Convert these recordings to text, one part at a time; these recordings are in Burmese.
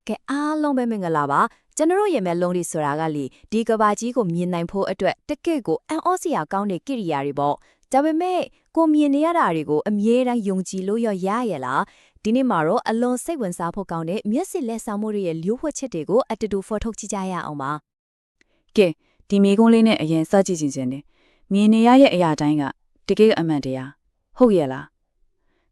ကဲအားလုံးပဲမင်္ဂလာပါကျွန်တော်ရဲ့မဲလုံးလေးဆိုတာကလေဒီကဘာကြီးကိုမြင်နိုင်ဖို့အတွက်တကယ့်ကိုအန်အော့စရာကောင်းတဲ့ကိရိယာတွေပေါ့ဒါပေမဲ့ကိုမြင်နေရတာတွေကိုအမြဲတမ်းယုံကြည်လို့ရရလားဒီနေ့မှာတော့အလွန်စိတ်ဝင်စားဖို့ကောင်းတဲ့မျက်စိလက်ဆောင်မှုတွေရဲ့လျှို့ဝှက်ချက်တွေကိုအတူတူဖော်ထုတ်ကြည့်ကြရအောင်ပါကဲဒီမိကုန်းလေးနဲ့အရင်စကြည့်ခြင်းနဲ့မြင်နေရတဲ့အရာတိုင်းကတကယ်အမှန်တရားဟုတ်ရဲ့လာ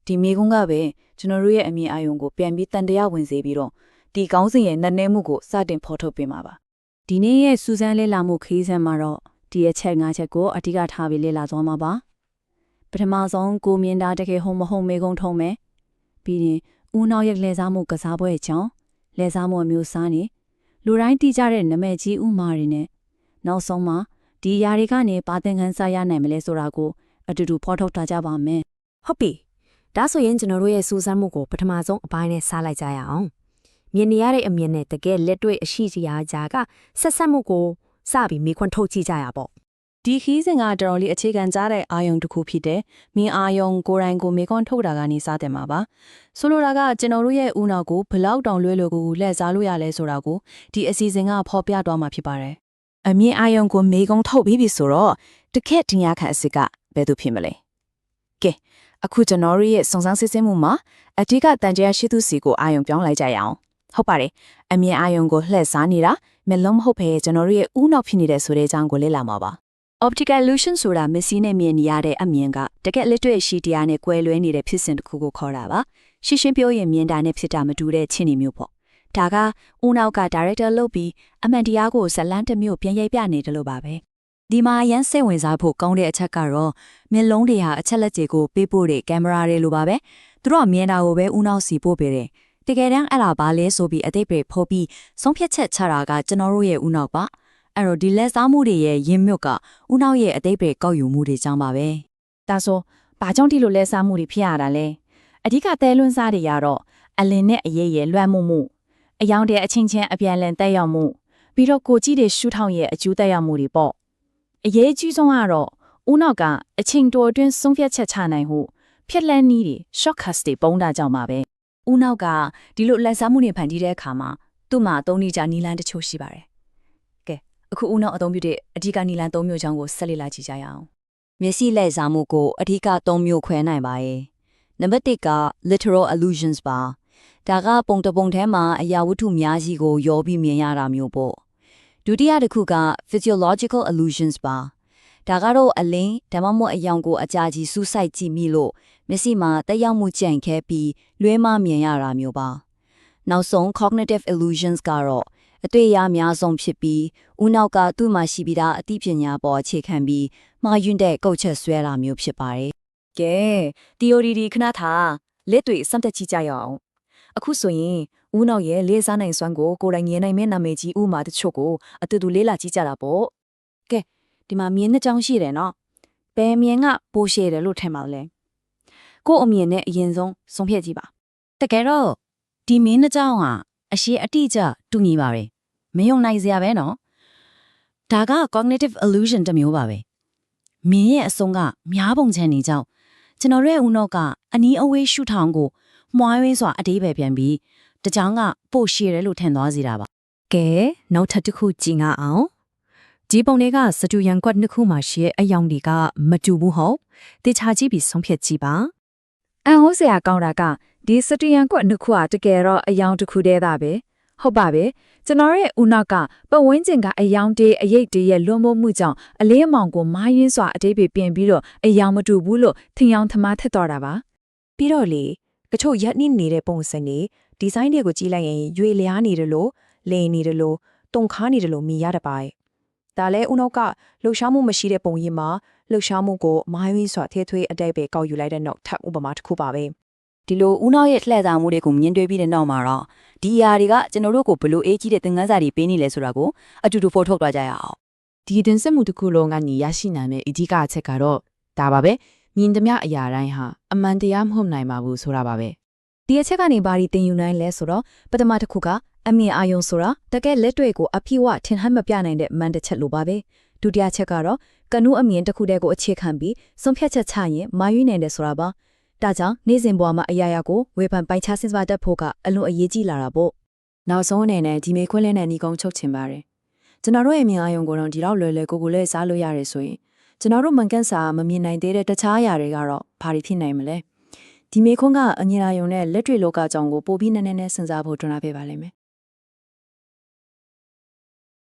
းဒီမိကုန်းကပဲကျွန်တော်တို့ရဲ့အမြင်အာရုံကိုပြန်ပြီးတန်တရားဝင်စေပြီးတော့ဒီကောင်းစဉ်ရဲ့နက်နဲမှုကိုစတင်ဖော်ထုတ်ပေးမှာပါဒီနေ့ရဲ့စူးစမ်းလေ့လာမှုခီးစံမှာတော့ဒီအချက်၅ချက်ကိုအဓိကထားပြီးလေ့လာသွားမှာပါပထမဆုံးကိုမြင်တာတကယ်ဟုတ်မဟုတ်မေးခွန်းထုံးမယ်ပြီးရင်ဦးနောက်ရဲ့လဲစားမှုကစားပွဲအကြောင်းလဲစားမှုအမျိုးအစားနေလူတိုင်းသိကြတဲ့နာမည်ကြီးဥမာတွေနဲ့နောက်ဆုံးမှာဒီຢာတွေကနေပါသင်ခန်းစာရနိုင်မလဲဆိုတာကိုအတူတူဖော်ထုတ်ထားကြပါမယ်ဟုတ်ပြီဒါဆိုရင်ကျွန်တော်တို့ရဲ့စူးစမ်းမှုကိုပထမဆုံးအပိုင်းနဲ့စလိုက်ကြရအောင်မြင်နေရတဲ့အမြင်နဲ့တကယ်လက်တွေ့အရှိစရာကြားကဆက်ဆက်မှုကိုစပြီးမေးခွန်းထုတ်ကြည့်ကြရပေါ့ဒီခီးစဉ်ကတော်တော်လေးအခြေခံကြတဲ့အာယုံတစ်ခုဖြစ်တယ်မြင်အာယုံကိုယ်တိုင်ကိုမေးခွန်းထုတ်တာကနေစတင်မှာပါဆိုလိုတာကကျွန်တော်တို့ရဲ့ဦးနောက်ကိုဘလောက်တောင်လွဲလွယ်ကူလက်စားလို့ရလဲဆိုတာကိုဒီအစီအစဉ်ကဖော်ပြသွားမှာဖြစ်ပါတယ်အမြင်အာယုံကိုမေးခွန်းထုတ်ပြီးပြီဆိုတော့တခက်တင်ရခန့်အစစ်ကဘယ်သူဖြစ်မလဲကဲအခုကျွန်တော်တို့ရဲ့စုံစမ်းစစ်ဆေးမှုမှာအဓိကတန်တရားရှိသူစီကိုအာယုံပြောင်းလိုက်ကြရအောင်ဟုတ်ပါတယ်အမြင်အာယုံကိုလှည့်စားနေတာမျက်လုံးမဟုတ်ဘဲကျွန်တော်တို့ရဲ့ဦးနောက်ဖြစ်နေတဲ့ဆိုတဲ့အကြောင်းကိုလေ့လာမှာပါ Optical illusion ဆိုတာမျက်စိနဲ့မြင်နေရတဲ့အမြင်ကတကယ်လက်တွေ့ရှိတရားနဲ့ကွဲလွဲနေတဲ့ဖြစ်စဉ်တစ်ခုကိုခေါ်တာပါရှင်းရှင်းပြောရင်မြင်တာနဲ့ဖြစ်တာမတူတဲ့ချင်းနေမျိုးပေါ့ဒါကဦးနောက်က director လုပ်ပြီးအမှန်တရားကိုဇလန်းတစ်မျိုးပြန်ရိုက်ပြနေတယ်လို့ပါပဲဒီမှာရန်စိတ်ဝင်စားဖို့ကောင်းတဲ့အချက်ကတော့မျက်လုံးတွေဟာအချက်လက်တွေကိုပေးပို့တဲ့ကင်မရာတွေလိုပါပဲသူတို့ကမြင်တာကိုပဲဦးနောက်စီပို့ပေးတယ်တကယ်တမ်းအဲ့ဒါဘာလဲဆိုပြီးအသိပေဖို့ပြီးဆုံးဖြတ်ချက်ချတာကကျွန်တော်တို့ရဲ့ဦးနောက်ပါအဲ့တော့ဒီလက်စားမှုတွေရဲ့ရင်းမြစ်ကဦးနောက်ရဲ့အသိပေကောက်ယူမှုတွေကြောင့်ပါပဲဒါဆိုဘာကြောင့်ဒီလိုလက်စားမှုတွေဖြစ်ရတာလဲအဓိကသဲလွန်းစားတွေကတော့အလင်းနဲ့အရေးရဲ့လွှမ်းမှုအယောင်တဲ့အချင်းချင်းအပြန်လည်တက်ရောက်မှုပြီးတော့ကိုကြည့်တဲ့ရှုထောင့်ရဲ့အကျိုးတက်ရောက်မှုတွေပေါ့အရေးကြီးဆုံးကတော့ဦးနောက်ကအချိန်တိုအတွင်းဆုံးဖြတ်ချက်ချနိုင်မှုဖြစ်လန်းနည်းတွေ shortcuts တွေပုံးတာကြောင့်ပါပဲဦးနောက်ကဒီလိုလက်စားမှုတွေဖန်တီးတဲ့အခါမှာသူ့မှာအသုံးနေကြနီလန်းတချို့ရှိပါတယ်။ကဲအခုဦးနောက်အသုံးပြုတဲ့အဓိကနီလန်း၃မျိုးချောင်းကိုဆက်လက်လာကြည့်ကြရအောင်။မျက်စိလက်စားမှုကိုအဓိက၃မျိုးခွဲနိုင်ပါရဲ့။နံပါတ်၁က literal illusions ပါ။ဒါကပုံတပုံထဲမှာအရာဝတ္ထုများကြီးကိုရောပြီးမြင်ရတာမျိုးပေါ့။ဒုတိယတစ်ခုက physiological illusions ပါ။ဒါကတော့အလင်းဒါမှမဟုတ်အယောင်ကိုအကြာကြီးစူးစိုက်ကြည့်မိလို့မျက်စိမှာတက်ရောက်မှုကြံ့ခဲပြီးလွဲမမြင်ရတာမျိုးပါနောက်ဆုံး cognitive illusions ကတော့အတွေ့အကြုံများဆုံးဖြစ်ပြီးဦးနောက်ကသူ့မှာရှိပြီးသားအသိပညာပေါ်အခြေခံပြီးမှားယွင်းတဲ့ကုတ်ချက်ဆွဲတာမျိုးဖြစ်ပါတယ်ကဲ theory ဒီခဏထားလက်တွေ့စမ်းသပ်ကြည့်ကြရအောင်အခုဆိုရင်ဦးနောက်ရဲ့လေးစားနိုင်စွမ်းကိုကိုယ်တိုင်မြင်နိုင်မဲ့နာမည်ကြီးဥမာတချို့ကိုအတူတူလေ့လာကြည့်ကြတာပေါ့ကဲဒီမှာမြင်တဲ့ကြောင်းရှိတယ်နော်ဘယ်မြင်ကပိုးရှည်တယ်လို့ထင်ပါလဲကို့အမြင်နဲ့အရင်ဆုံးဖြတ်ကြည့်ပါတကယ်တော့ဒီမင်းနှကြောင်းဟာအရှိအတိအကျတူညီပါပဲမယုံနိုင်စရာပဲနော်ဒါက cognitive illusion တစ်မျိုးပါပဲမင်းရဲ့အဆုံးကများပုံချန်နေကြောင်းကျွန်တော်ရဲ့ဦးနော့ကအနီးအဝေးရှုထောင်ကိုမွှားရင်းစွာအတေးပဲပြန်ပြီးတကြောင်ကပို့ရှည်တယ်လို့ထင်သွားစေတာပါကဲနောက်ထပ်တစ်ခုကြည့်ငါအောင်ဒီပုံတွေကစတူရန်ကွက်နှစ်ခုမှာရှိတဲ့အယောင်တွေကမတူဘူးဟုတ်တေချာကြည့်ပြီးဆုံးဖြတ်ကြည့်ပါအန်ဟိုးစရာကောင်းတာကဒီစတူရန်ကွက်နှစ်ခုဟာတကယ်တော့အယောင်တစ်ခုတည်းသားပဲဟုတ်ပါပဲကျွန်တော်ရဲ့ဦးနောက်ကပတ်ဝန်းကျင်ကအယောင်တေးအရိတ်တေးရဲ့လွန်မိုးမှုကြောင့်အလေးအမောင်ကိုမားရင်းစွာအတိတ်ပဲပြင်ပြီးတော့အယောင်မတူဘူးလို့ထင်ယောင်သမားထက်တော်တာပါပြီးတော့လေကချို့ရက်နှိနေတဲ့ပုံစံတွေဒီဇိုင်းတွေကိုကြည့်လိုက်ရင်ရွေလျားနေတယ်လို့လိန်နေတယ်လို့တုံခါနေတယ်လို့မြင်ရတပါရဲ့ဒါလဲဦးနောက်ကလှုပ်ရှားမှုမရှိတဲ့ပုံရိပ်မှာလှုပ်ရှားမှုကိုမားရင်းစွာထဲထွေးအတိတ်ပဲကောက်ယူလိုက်တဲ့နောက်ထပ်ဥပမာတစ်ခုပါပဲဒီလိုဦးနောက်ရဲ့လှည့်စားမှုတွေကိုမြင်တွေ့ပြီးတဲ့နောက်မှာတော့ဒီအရာတွေကကျွန်တော်တို့ကိုဘယ်လိုအေးကြီးတဲ့သင်ခန်းစာတွေပေးနေလဲဆိုတာကိုအတူတူဖော်ထုတ်သွားကြရအောင်ဒီတင်ဆက်မှုတစ်ခုလုံးကနေရရှိနိုင်မယ့်အဓိကအချက်ကတော့ဒါပါပဲမြင်သမျှအရာတိုင်းဟာအမှန်တရားမဟုတ်နိုင်ပါဘူးဆိုတာပါပဲဒီအချက်ကနေဘာတွေသင်ယူနိုင်လဲဆိုတော့ပထမတစ်ခုကအမြင်အာရုံဆိုတာတကယ်လက်တွေ့ကိုအပြည့်အဝထင်ဟပ်မပြနိုင်တဲ့မှန်တစ်ချက်လိုပါပဲဒုတိယချက်ကတော့ကနဦးအမြင်တစ်ခုတည်းကိုအခြေခံပြီးဆုံးဖြတ်ချက်ချရင်မာရွေးနိုင်တယ်ဆိုတာပါဒါကြောင့်နေ့စဉ်ဘဝမှာအရာရာကိုဝေဖန်ပိုင်ခြားစဉ်းစားတတ်ဖို့ကအလွန်အရေးကြီးလာတာပေါ့ နောက်ဆုံးအနေနဲ့ဒီမေခွန်းလေးနဲ့ညီကုန်းချုပ်ချင်ပါတယ်ကျွန်တော်တို့ရဲ့မြင်အာရုံကိုတော့ဒီလောက်လွယ်လွယ်ကိုလေးစားလို့ရတယ်ဆိုရင်ကျွန်တော်တို့မှန်ကန်စာမမြင်နိုင်သေးတဲ့တခြားအရာတွေကတော့ဘာတွေဖြစ်နိုင်မလဲဒီမေခွန်းကအမြင်အာရုံနဲ့လက်တွေ့လောကကြောင့်ကိုပိုပြီးနည်းနည်းနဲ့စဉ်းစားဖို့တွန်းအားပေးပါလိမ့်မယ်